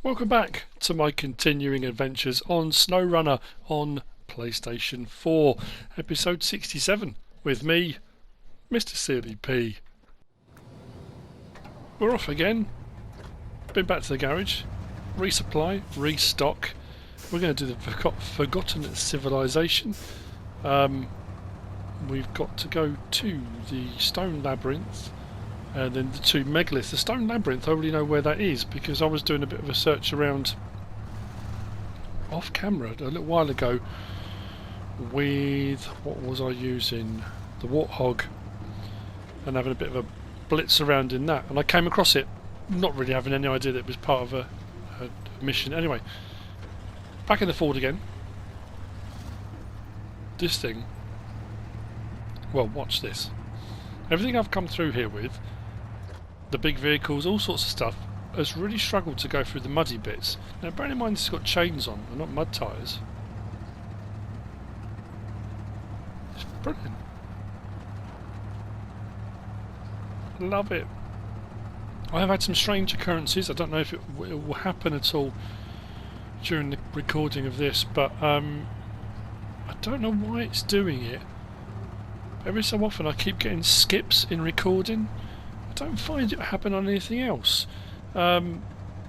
Welcome back to my continuing adventures on Snowrunner on PlayStation 4, episode 67, with me, MrSealyp. We're off again, been back to the garage, resupply, restock. We're going to do the Forgotten Civilisation. We've got to go to the Stone Labyrinth and then the two megaliths. The Stone Labyrinth, I already know where that is because I was doing a bit of a search around off camera a little while ago with, what was I using? The Warthog, and having a bit of a blitz around in that, and I came across it, not really having any idea that it was part of a mission. Anyway, back in the Ford again. This thing, well, watch this. Everything I've come through here with, the big vehicles, all sorts of stuff, has really struggled to go through the muddy bits. Now bearing in mind it's got chains on and not mud tyres. It's brilliant. Love it. I have had some strange occurrences. I don't know if it will happen at all during the recording of this, but I don't know why it's doing it. Every so often I keep getting skips in recording. I don't find it happen on anything else, but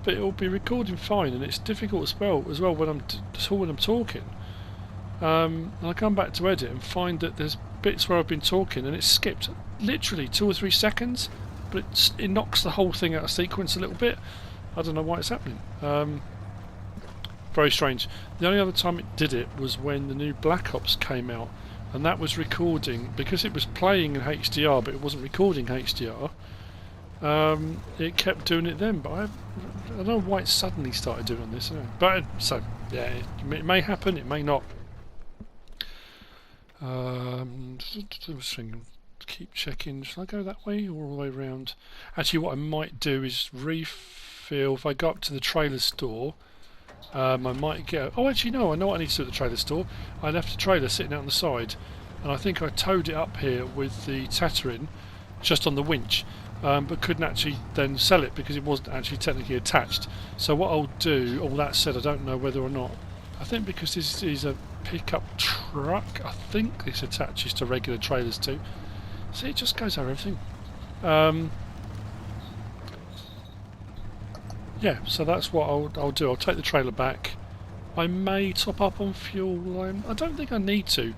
it will be recording fine, and it's difficult as well when I'm talking. And I come back to edit and find that there's bits where I've been talking and it's skipped literally 2 or 3 seconds, but it knocks the whole thing out of sequence a little bit. I don't know why it's happening. Very strange. The only other time it did it was when the new Black Ops came out, and that was recording, because it was playing in HDR but it wasn't recording HDR. It kept doing it then, but I don't know why it suddenly started doing this. But so yeah, it may happen, it may not. Keep checking. Should I go that way or all the way around? Actually, what I might do is refill. If I go up to the trailer store, I might get. Oh, actually, no. I know what I need to do at the trailer store. I left the trailer sitting out on the side, and I think I towed it up here with the Tatterin just on the winch, but couldn't actually then sell it because it wasn't actually technically attached. So what I'll do, all that said, I don't know whether or not. I think because this is a pickup truck, I think this attaches to regular trailers too. See, it just goes over everything. Yeah, so that's what I'll do. I'll take the trailer back. I may top up on fuel. I don't think I need to.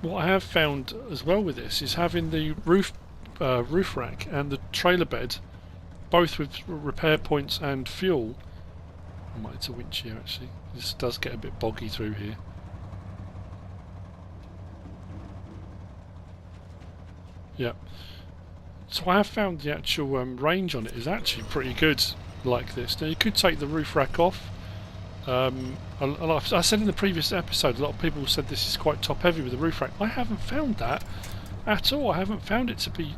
What I have found as well with this is having the roof rack and the trailer bed, both with repair points and fuel. I might need to winch here actually. This does get a bit boggy through here. Yep. So I have found the actual range on it is actually pretty good like this. Now you could take the roof rack off. I said in the previous episode, a lot of people said this is quite top heavy with the roof rack. I haven't found that at all. I haven't found it to be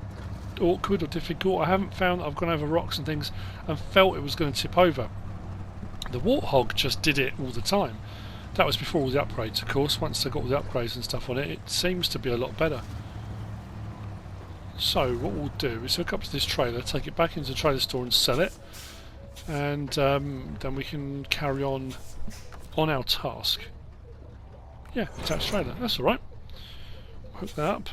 awkward or difficult. I haven't found that I've gone over rocks and things and felt it was going to tip over. The Warthog just did it all the time. That was before all the upgrades, of course. Once they got all the upgrades and stuff on it, it seems to be a lot better. So what we'll do is hook up to this trailer, take it back into the trailer store and sell it, and then we can carry on our task. Yeah, attached trailer, that's alright. Hook that up.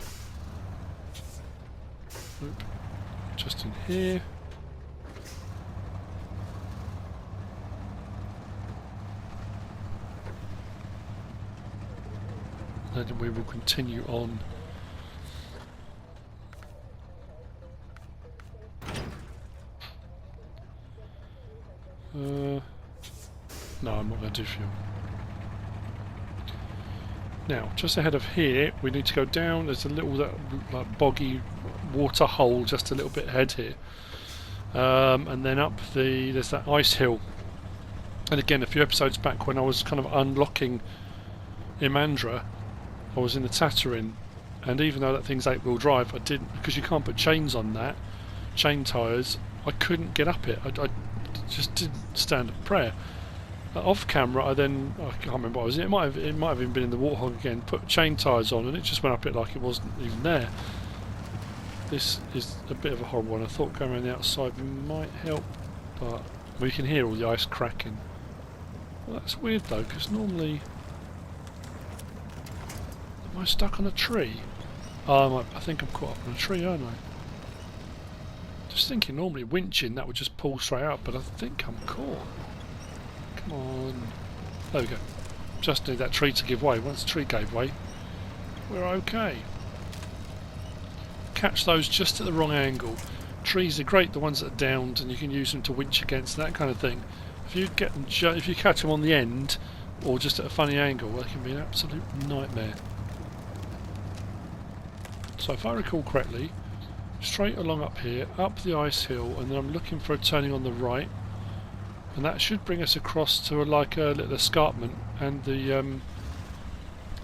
Oop. Just in here. And then we will continue on. No, I'm not going to do fuel. Now, just ahead of here, we need to go down. There's a little like boggy water hole just a little bit ahead here, and then up there's that ice hill. And again, a few episodes back when I was kind of unlocking Imandra, I was in the Tatterin, and even though that thing's 8-wheel drive, I didn't, because you can't put chains on that, chain tyres. I couldn't get up it. I just didn't stand a prayer. Off camera, I can't remember what I was in. It might have even been in the Warthog again. Put chain tyres on, and it just went up it like it wasn't even there. This is a bit of a horrible one. I thought going around the outside might help, but We can hear all the ice cracking. Well, that's weird though, because normally... Am I stuck on a tree? Oh, I think I'm caught up on a tree, aren't I? Just thinking normally winching that would just pull straight out, but I think I'm caught. Come on. There we go. Just need that tree to give way. Once the tree gave way, we're okay. Catch those just at the wrong angle. Trees are great, the ones that are downed, and you can use them to winch against, that kind of thing. If you get them, if you catch them on the end, or just at a funny angle, well, it can be an absolute nightmare. So if I recall correctly, straight along up here, up the ice hill, and then I'm looking for a turning on the right, and that should bring us across to like a little escarpment, and the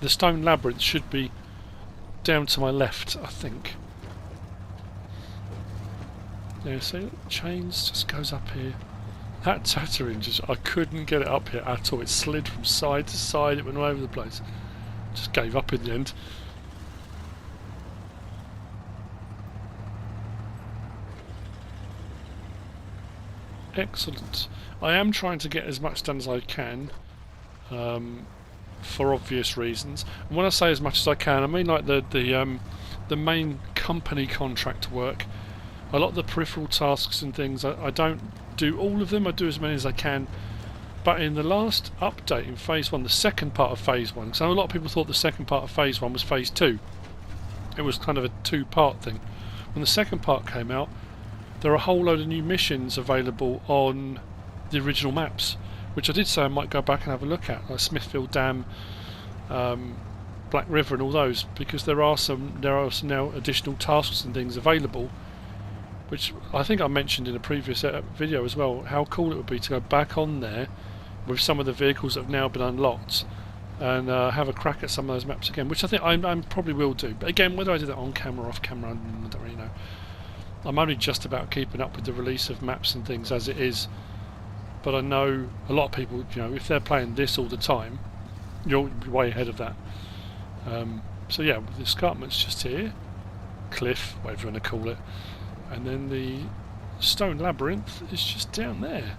stone labyrinth should be down to my left, I think. Yeah, see, chains just goes up here. That Tatooine just, I couldn't get it up here at all. It slid from side to side, it went all over the place. Just gave up in the end. Excellent. I am trying to get as much done as I can, for obvious reasons. And when I say as much as I can, I mean like the main company contract work. A lot of the peripheral tasks and things, I don't do all of them. I do as many as I can. But in the last update in Phase 1, the second part of Phase 1, because I know a lot of people thought the second part of Phase 1 was Phase 2. It was kind of a two-part thing. When the second part came out, there are a whole load of new missions available on the original maps, which I did say I might go back and have a look at, like Smithfield Dam, Black River and all those, because there are some now additional tasks and things available, which I think I mentioned in a previous video as well, how cool it would be to go back on there with some of the vehicles that have now been unlocked and have a crack at some of those maps again, which I think I probably will do. But again, whether I do that on camera or off camera, I don't really know. I'm only just about keeping up with the release of maps and things as it is, but I know a lot of people, you know, if they're playing this all the time, you'll be way ahead of that. So yeah, the escarpment's just here, cliff, whatever you want to call it, and then the stone labyrinth is just down there.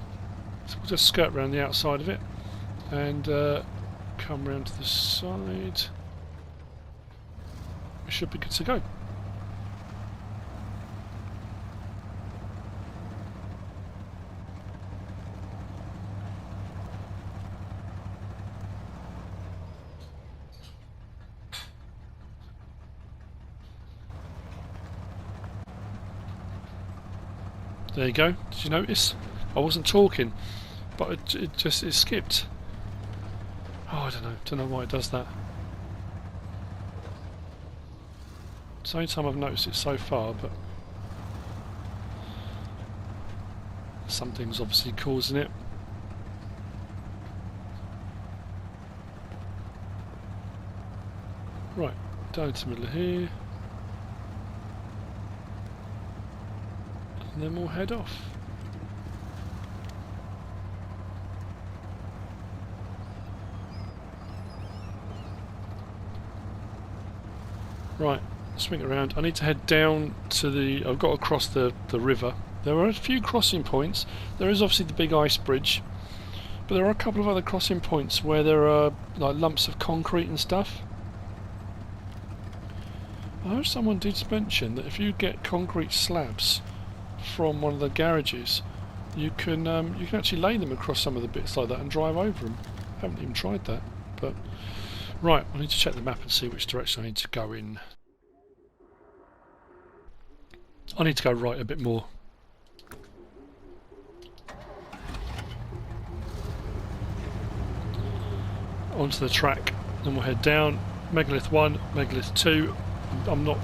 So we'll just skirt around the outside of it and come round to the side. We should be good to go. There you go. Did you notice? I wasn't talking, but it skipped. Oh, I don't know why it does that. It's the only time I've noticed it so far, but something's obviously causing it. Right, down to the middle of here. And then we'll head off. Right, swing it around. I need to head down to the... I've got to cross the river. There are a few crossing points. There is obviously the big ice bridge, but there are a couple of other crossing points where there are like lumps of concrete and stuff. I heard someone did mention that if you get concrete slabs from one of the garages, you can actually lay them across some of the bits like that and drive over them. I haven't even tried that, but right, I need to check the map and see which direction I need to go in. I need to go right a bit more. Onto the track, then we'll head down. Megalith 1, Megalith 2. I'm not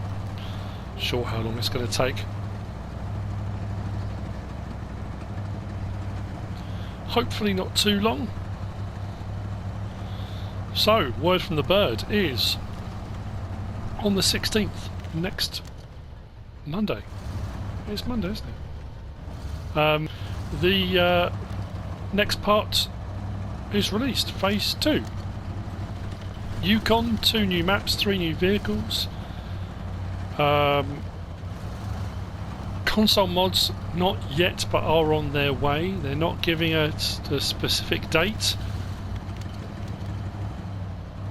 sure how long it's going to take. Hopefully not too long. So, word from the bird is on the 16th, next Monday. It's Monday, isn't it? The next part is released, Phase 2. Yukon, 2 new maps, 3 new vehicles. console mods, not yet, but are on their way. They're not giving a specific date,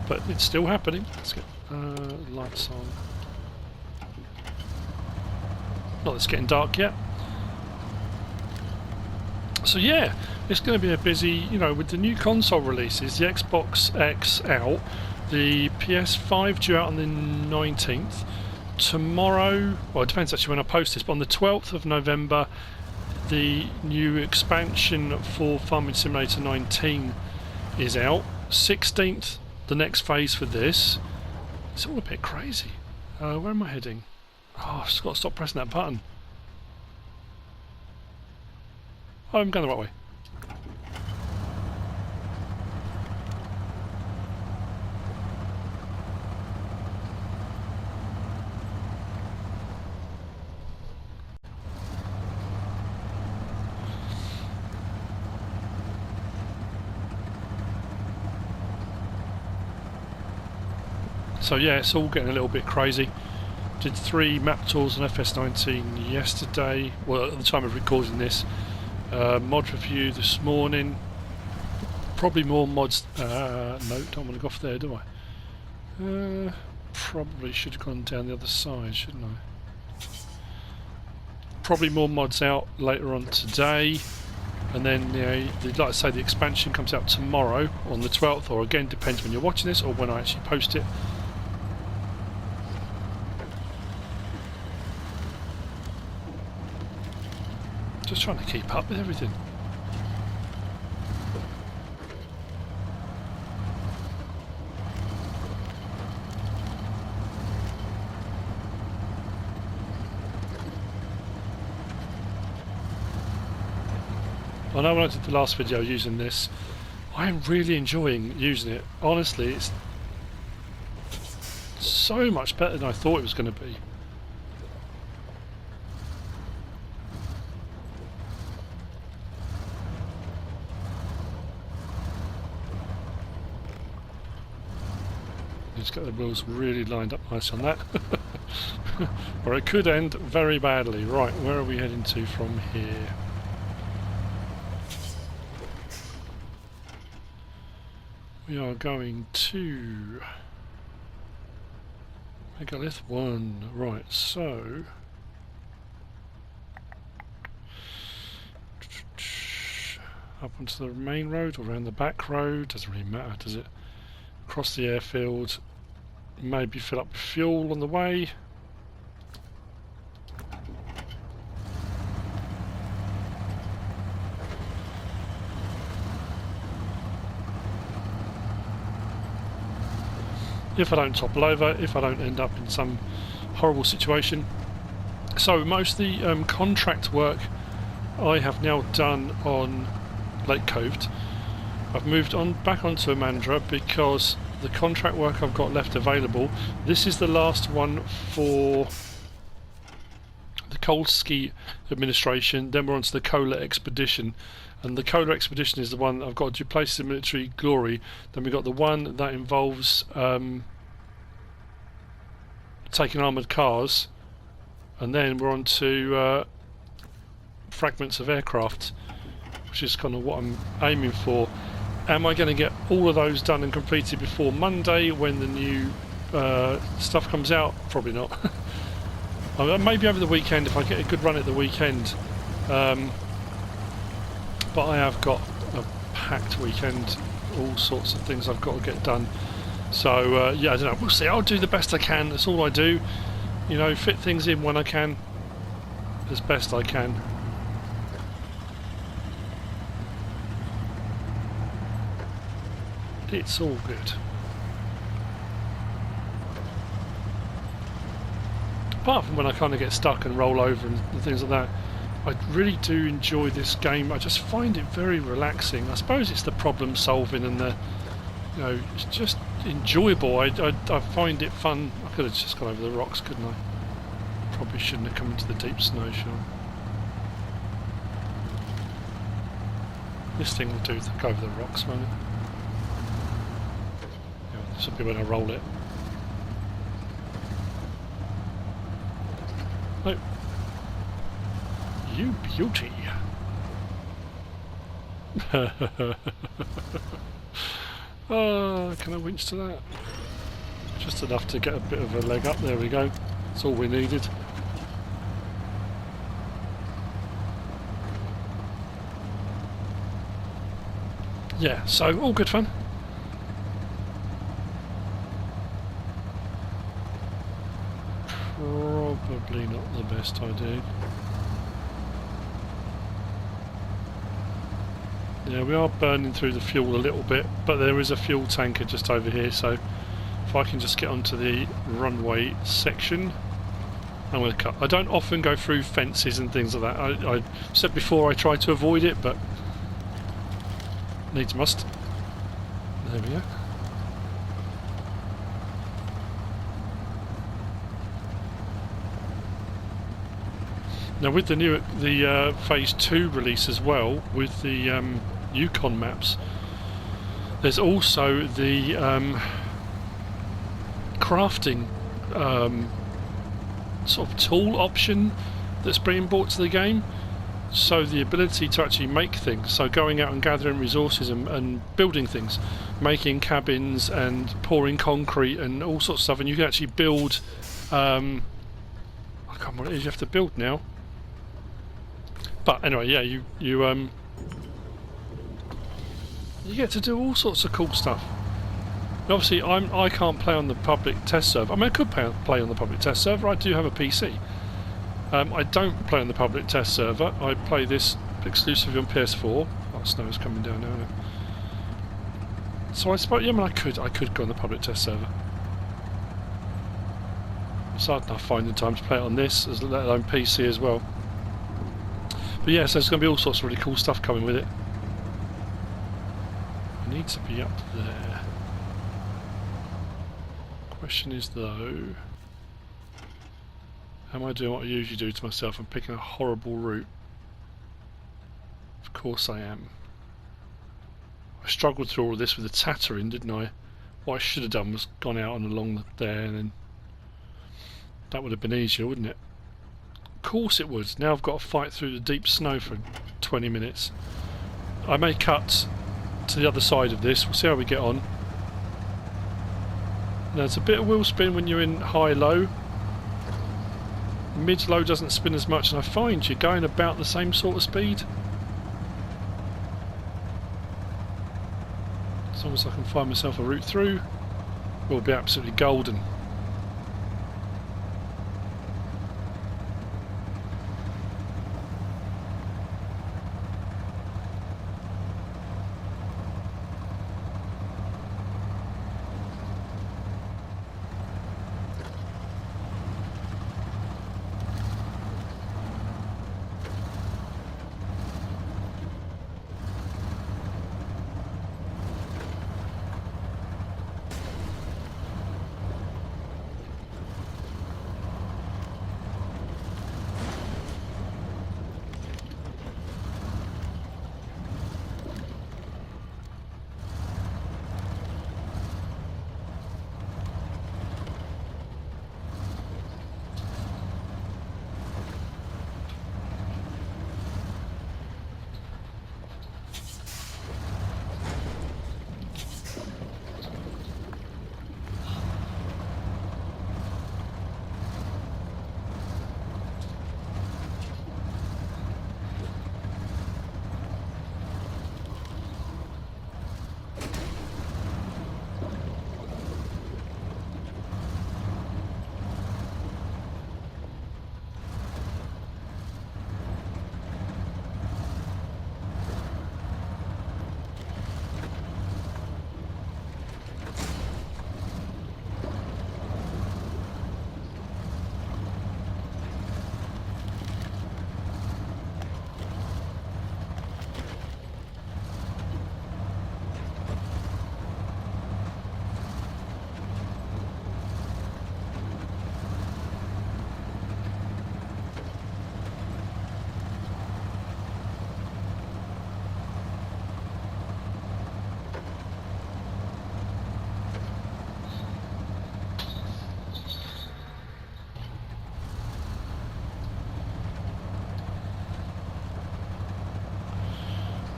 but it's still happening. Let's get lights on. Not that it's getting dark yet. So yeah, it's going to be a busy, you know, with the new console releases, the Xbox X out, the PS5 due out on the 19th. Tomorrow, well, it depends actually when I post this, but on the 12th of November, the new expansion for Farming Simulator 19 is out. 16th, the next phase for this. It's all a bit crazy. Where am I heading? Oh, I've just got to stop pressing that button. Oh, I'm going the right way. So yeah, it's all getting a little bit crazy. Did 3 map tours on FS19 yesterday, well at the time of recording this. Mod review this morning. Probably more mods. No, don't want to go off there, do I? Probably should have gone down the other side, shouldn't I? Probably more mods out later on today, and then like I say, the expansion comes out tomorrow on the 12th, or again depends when you're watching this or when I actually post it. Just trying to keep up with everything. I know when I did the last video using this, I'm really enjoying using it. Honestly, it's so much better than I thought it was going to be. Just get the wheels really lined up nice on that. Or it could end very badly. Right, where are we heading to from here? We are going to Megalith 1. Right, so up onto the main road or around the back road, doesn't really matter, does it? Across the airfield, maybe fill up with fuel on the way. If I don't topple over, if I don't end up in some horrible situation. So most of the contract work I have now done on Lake Coved. I've moved on back onto Imandra because the contract work I've got left available, this is the last one for the Cold Ski Administration, then we're on to the Cola Expedition, and the Cola Expedition is the one I've got to replace the Military Glory. Then we've got the one that involves taking armoured cars, and then we're on to fragments of aircraft, which is kind of what I'm aiming for. Am I going to get all of those done and completed before Monday when the new stuff comes out? Probably not. Maybe over the weekend if I get a good run at the weekend. But I have got a packed weekend, all sorts of things I've got to get done. So yeah, I don't know, we'll see. I'll do the best I can, that's all I do. You know, fit things in when I can, as best I can. It's all good. Apart from when I kind of get stuck and roll over and things like that, I really do enjoy this game. I just find it very relaxing. I suppose it's the problem solving and the, you know, it's just enjoyable. I find it fun. I could have just gone over the rocks, couldn't I? Probably shouldn't have come into the deep snow, sure. This thing will do to go over the rocks, won't it? This will be when I roll it. Nope. You beauty. Can I winch to that? Just enough to get a bit of a leg up. There we go. That's all we needed. Yeah, so all good fun. Probably not the best idea. Yeah, we are burning through the fuel a little bit, but there is a fuel tanker just over here, so if I can just get onto the runway section, I'm going to cut. I don't often go through fences and things like that. I said before I try to avoid it, but needs must. There we go. Now with the phase 2 release as well, with the Yukon maps, there's also the crafting sort of tool option that's being brought to the game. So the ability to actually make things, so going out and gathering resources and building things, making cabins and pouring concrete and all sorts of stuff, and you can actually build I can't remember what it is you have to build now. But anyway, yeah, you get to do all sorts of cool stuff. And obviously, I can't play on the public test server. I mean, I could play on the public test server. I do have a PC. I don't play on the public test server. I play this exclusively on PS4. Oh, snow's coming down now. Isn't it? So I suppose, yeah, I mean, I could go on the public test server. It's hard enough finding time to play it on this, let alone PC as well. But yeah, so there's going to be all sorts of really cool stuff coming with it. I need to be up there. Question is though, am I doing what I usually do to myself and picking a horrible route? Of course I am. I struggled through all of this with the Tatooine, didn't I? What I should have done was gone out and along there, and then that would have been easier, wouldn't it? Of course it would. Now I've got to fight through the deep snow for 20 minutes. I may cut to the other side of this. We'll see how we get on. Now it's a bit of wheel spin when you're in high-low. Mid-low doesn't spin as much, and I find you're going about the same sort of speed. As long as I can find myself a route through, we'll be absolutely golden.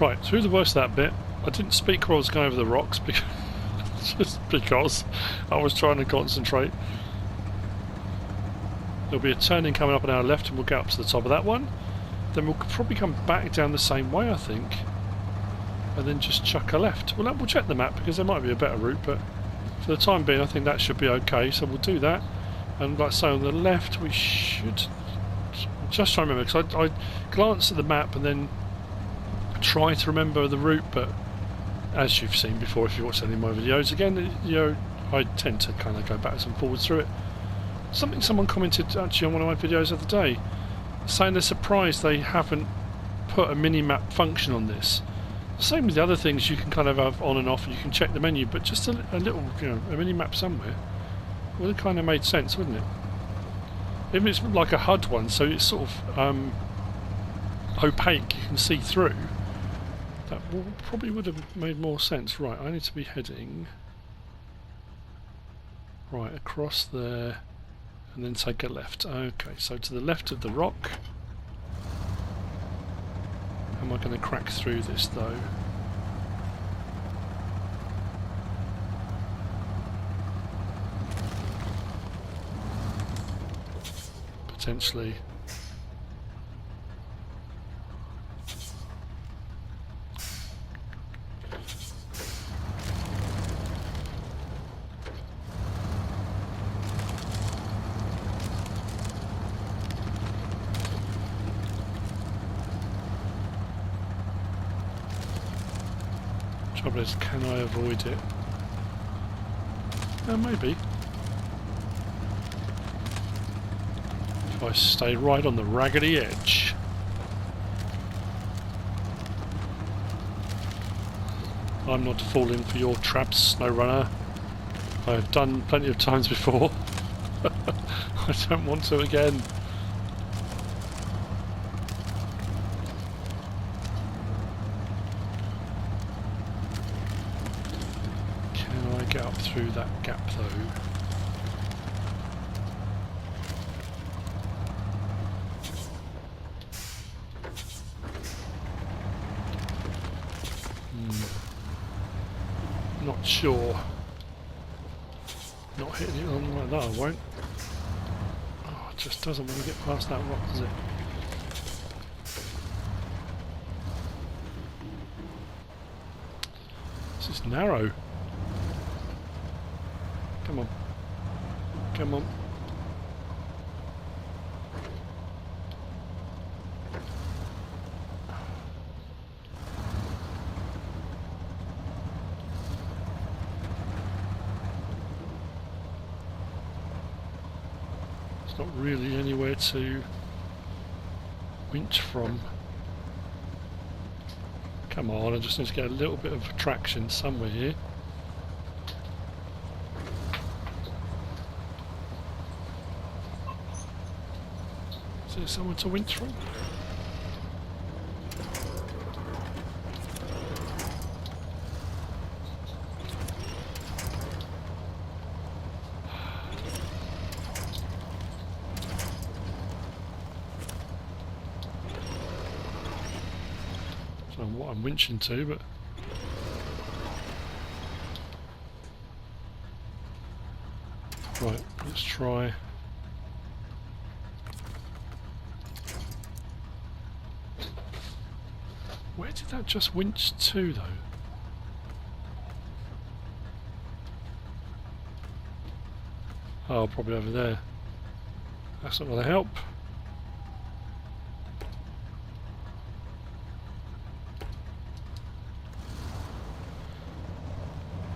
Right, through the worst of that bit, I didn't speak while I was going over the rocks because just because I was trying to concentrate. There'll be a turning coming up on our left and we'll get up to the top of that one. Then we'll probably come back down the same way, I think. And then just chuck a left. Well, we'll check the map because there might be a better route, but for the time being I think that should be okay, so we'll do that. And like I say, on the left we should... Just try to remember, because I glanced at the map and then try to remember the route, but as you've seen before if you watch any of my videos, again, you know, I tend to kind of go backwards and forwards through it. Something someone commented actually on one of my videos the other day, saying they're surprised they haven't put a mini-map function on this. Same with the other things you can kind of have on and off, and you can check the menu, but just a little, you know, a mini-map somewhere would have kind of made sense, wouldn't it? Even if it's like a HUD one, so it's sort of opaque, you can see through. That probably would have made more sense. Right, I need to be heading right across there and then take a left. Okay, so to the left of the rock. Am I going to crack through this though? Potentially. Trouble is, can I avoid it? Maybe. If I stay right on the raggedy edge. I'm not falling for your traps, Snowrunner. I have done plenty of times before. I don't want to again. Get up through that gap though. Not sure. Not hitting it on like that, I won't. Oh, it just doesn't want to get past that rock, does it? This is narrow. Come on. Come on. There's not really anywhere to winch from. Come on, I just need to get a little bit of traction somewhere here. Is there someone to winch from? I don't know what I'm winching to, but right, let's try. Where did that just winch to though? Oh, probably over there. That's not going to help.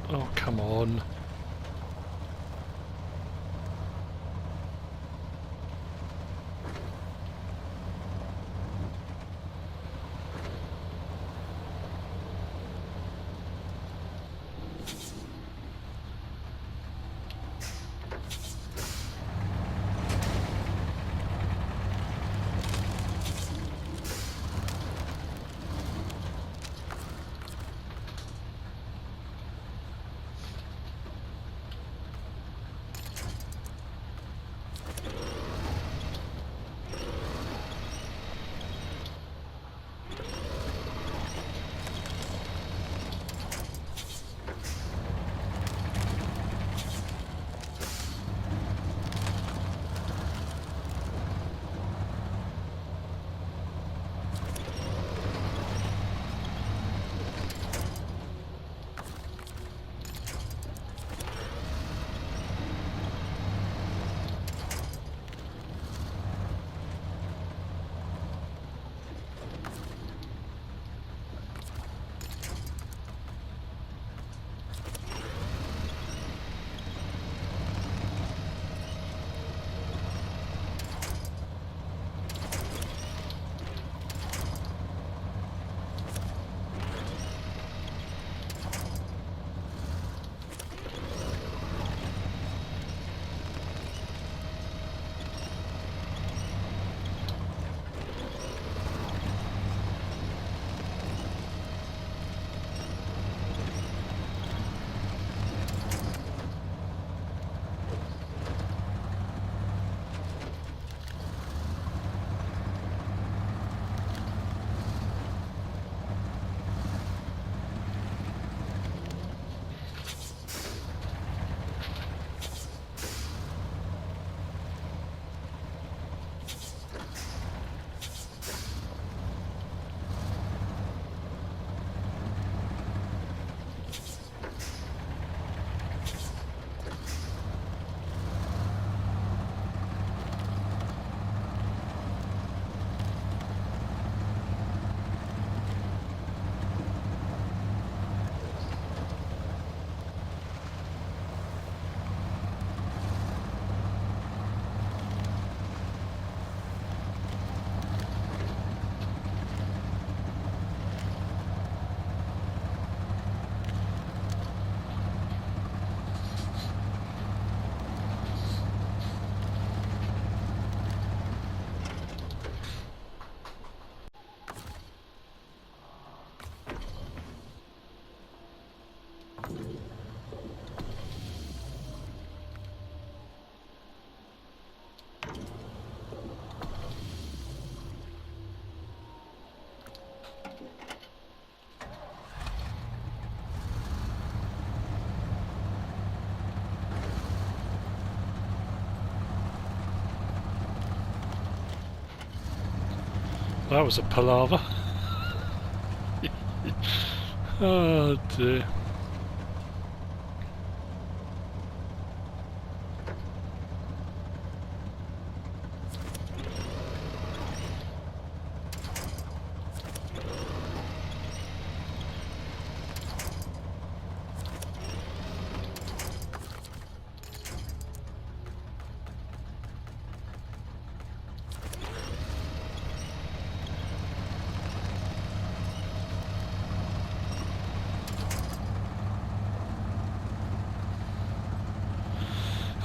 Oh, come on. That was a palaver. Oh dear.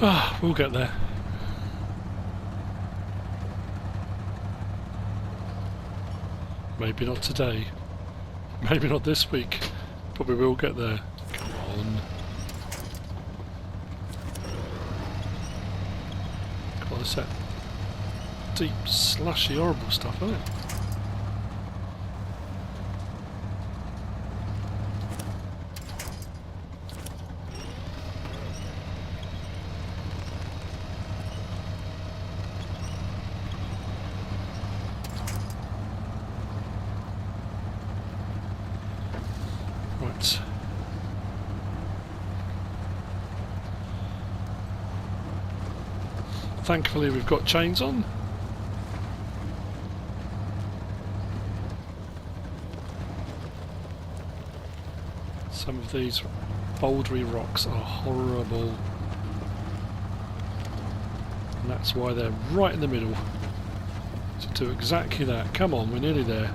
Ah, we'll get there. Maybe not today. Maybe not this week. But we will get there. Come on. God, it's that deep, slushy, horrible stuff, isn't it? Right. Thankfully we've got chains on. Some of these bouldery rocks are horrible. And that's why they're right in the middle. To do exactly that. Come on, we're nearly there.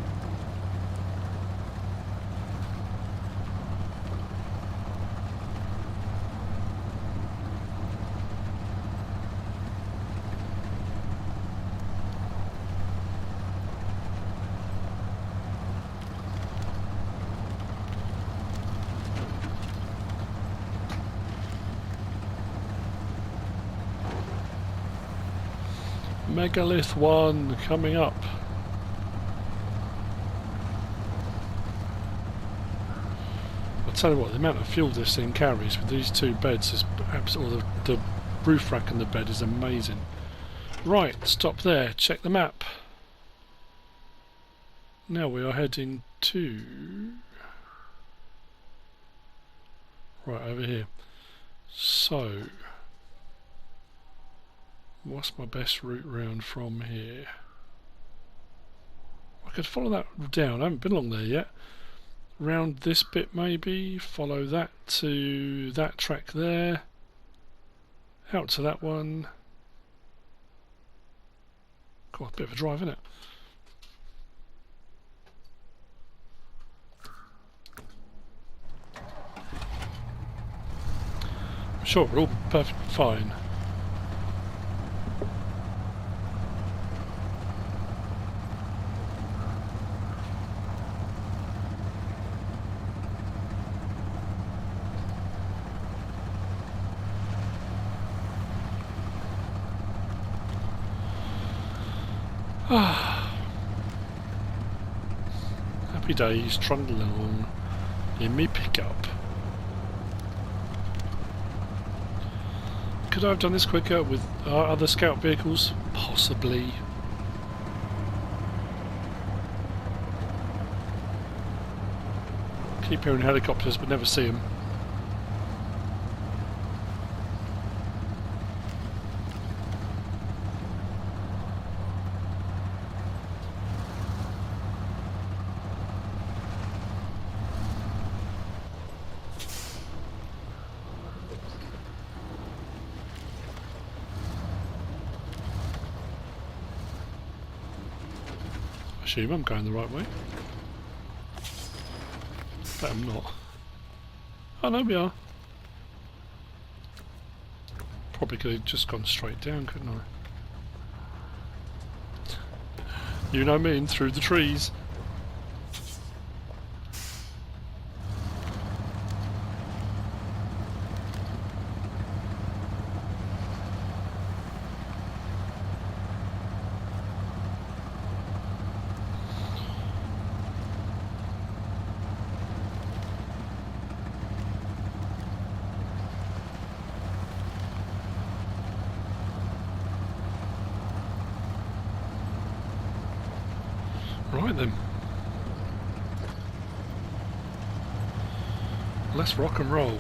Megalith 1 coming up. I'll tell you what, the amount of fuel this thing carries with these two beds is absolutely, the roof rack and the bed is amazing. Right, stop there, check the map. Now we are heading to... right over here. So... what's my best route round from here? I could follow that down, I haven't been along there yet. Round this bit maybe, follow that to that track there. Out to that one. God, a bit of a drive, isn't it? I'm sure we're all perfectly fine. Happy days trundling along in me pickup. Could I have done this quicker with other scout vehicles? Possibly. Keep hearing helicopters but never see them. I assume I'm going the right way. But I'm not. Oh no, we are. Probably could have just gone straight down, couldn't I? You know me, in through the trees. Right then. Let's rock and roll.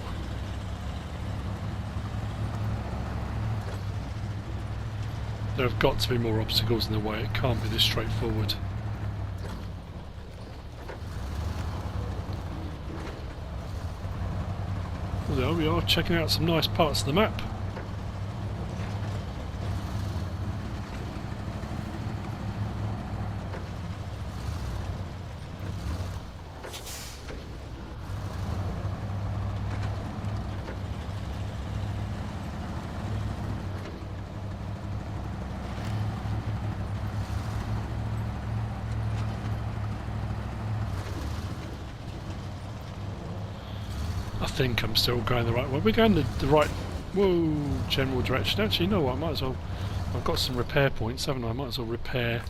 There have got to be more obstacles in the way, it can't be this straightforward. Although we are checking out some nice parts of the map. I think I'm still going the right way. We're going the right, general direction. Actually, you know what? I might as well. I've got some repair points, haven't I? I might as well repair.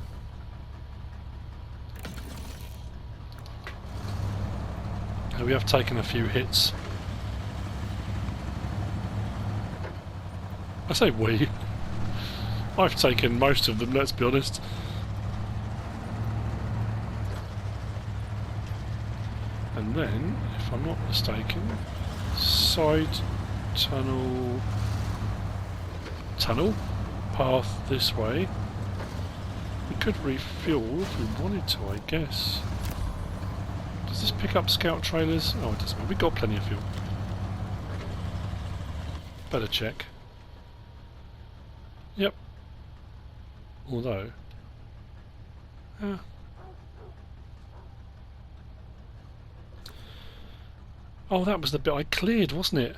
We have taken a few hits. I say we. I've taken most of them, let's be honest. And then, if I'm not mistaken, side tunnel path this way. We could refuel if we wanted to, I guess. Does this pick up scout trailers? Oh, it doesn't. We've got plenty of fuel. Better check. Yep. Although... Oh, that was the bit I cleared, wasn't it?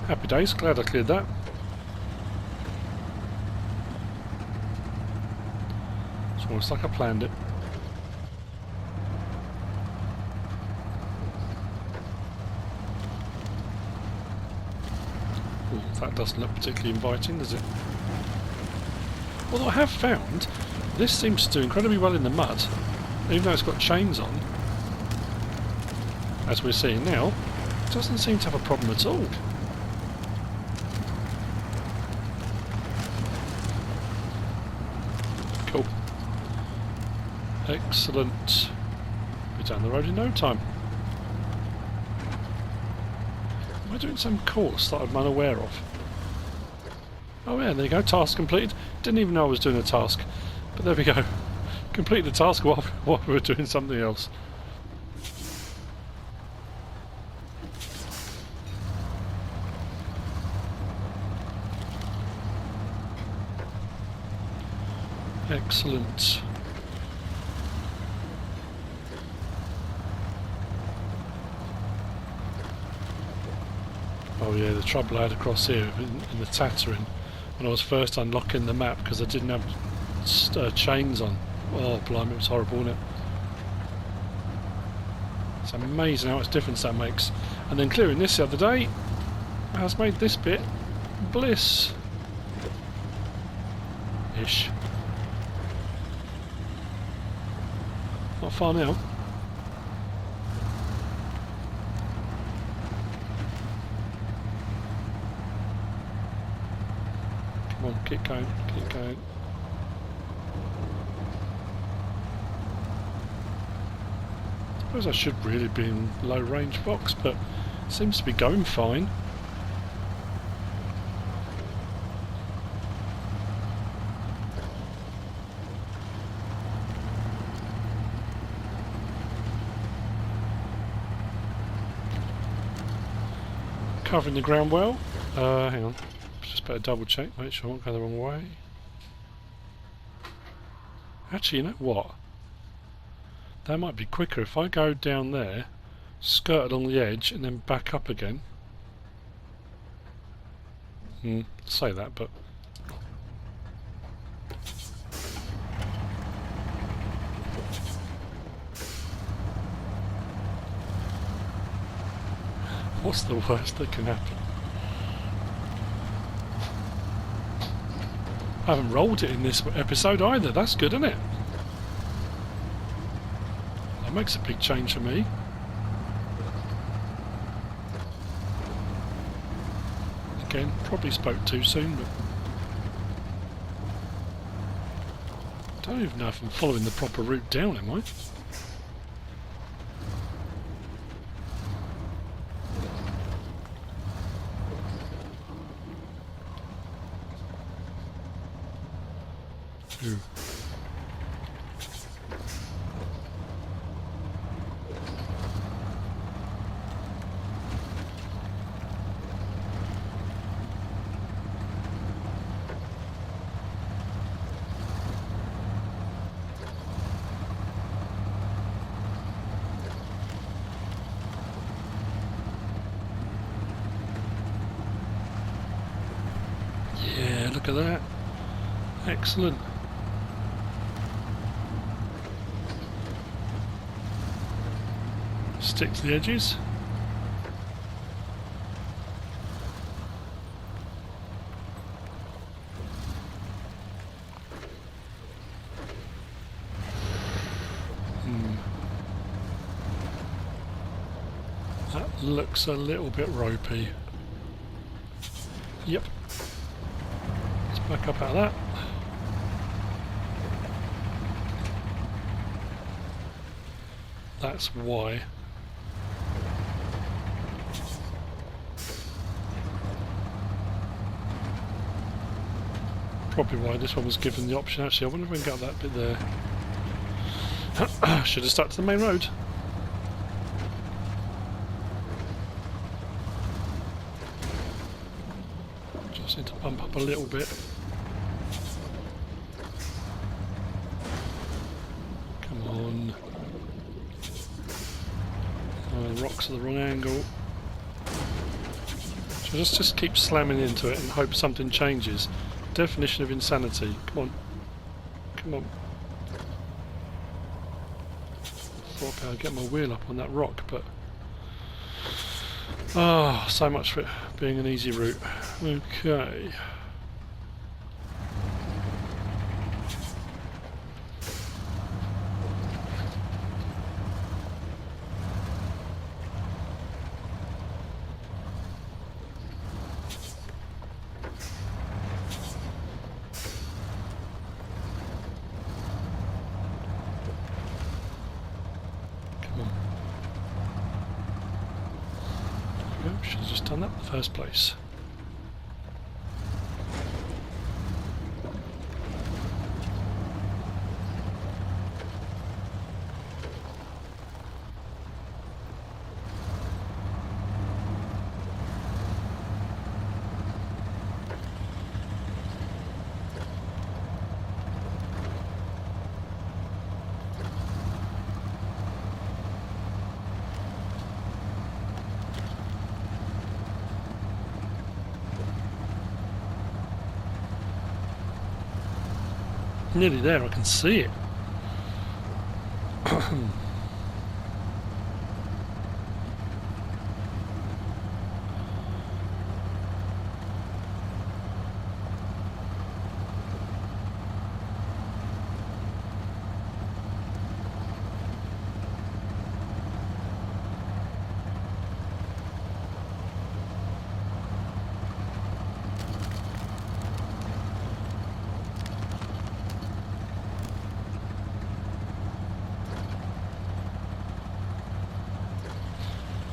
Happy days, glad I cleared that. It's almost like I planned it. Ooh, that doesn't look particularly inviting, does it? Although I have found this seems to do incredibly well in the mud. Even though it's got chains on, as we're seeing now, it doesn't seem to have a problem at all. Cool. Excellent. We're down the road in no time. Am I doing some course that I'm unaware of? Oh yeah, there you go, task completed. Didn't even know I was doing a task, but there we go. Complete the task while we were doing something else. Excellent. Oh yeah, the trouble I had across here in the Tatterin when I was first unlocking the map because I didn't have chains on. Oh, blimey, it was horrible, wasn't it? It's amazing how much difference that makes. And then clearing this the other day has made this bit bliss. Ish. Not far now. Come on, keep going, keep going. I suppose I should really be in low range box, but it seems to be going fine. Covering the ground well. Hang on, just better double check, make sure I won't go the wrong way. Actually, you know what? That might be quicker if I go down there, skirt along the edge, and then back up again. Say that, but... What's the worst that can happen? I haven't rolled it in this episode either, that's good, isn't it? That makes a big change for me. Again, probably spoke too soon, but... don't even know if I'm following the proper route down, am I? Ooh. Yeah, look at that. Excellent. Stick to the edges. That looks a little bit ropey. Yep. Let's back up out of that. That's why. Probably why this one was given the option. Actually, I wonder if we can get that bit there. Should have stuck to the main road. Just need to bump up a little bit. Come on. Oh, the rocks are the wrong angle. So just keep slamming into it and hope something changes. Definition of insanity. Come on. Come on. Thought I'd get my wheel up on that rock, but... oh, so much for it being an easy route. Okay. Should have just done that in the first place. Nearly there, I can see it.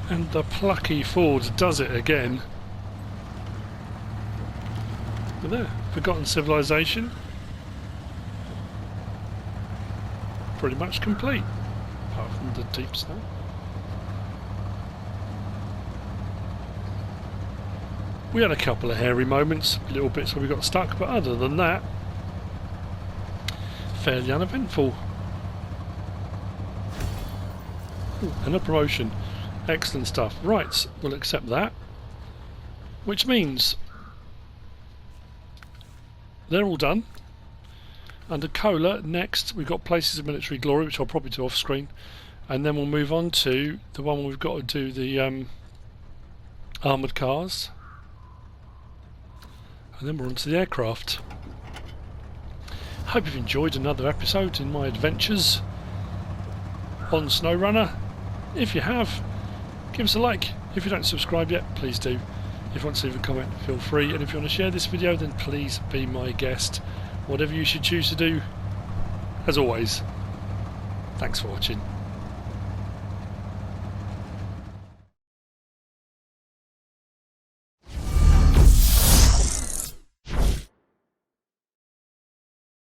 And the plucky Ford does it again. But there, forgotten civilization. Pretty much complete, apart from the deep snow. We had a couple of hairy moments, little bits where we got stuck, but other than that, fairly uneventful. Ooh, and a promotion. Excellent stuff. Right, we'll accept that. Which means they're all done. Under Cola, next we've got Places of Military Glory, which I'll probably do off screen. And then we'll move on to the one we've got to do the armoured cars. And then we're on to the aircraft. Hope you've enjoyed another episode in my adventures on Snowrunner. If you have, give us a like. If you don't subscribe yet, please do. If you want to leave a comment, feel free. And if you want to share this video, then please be my guest. Whatever you should choose to do, as always, thanks for watching.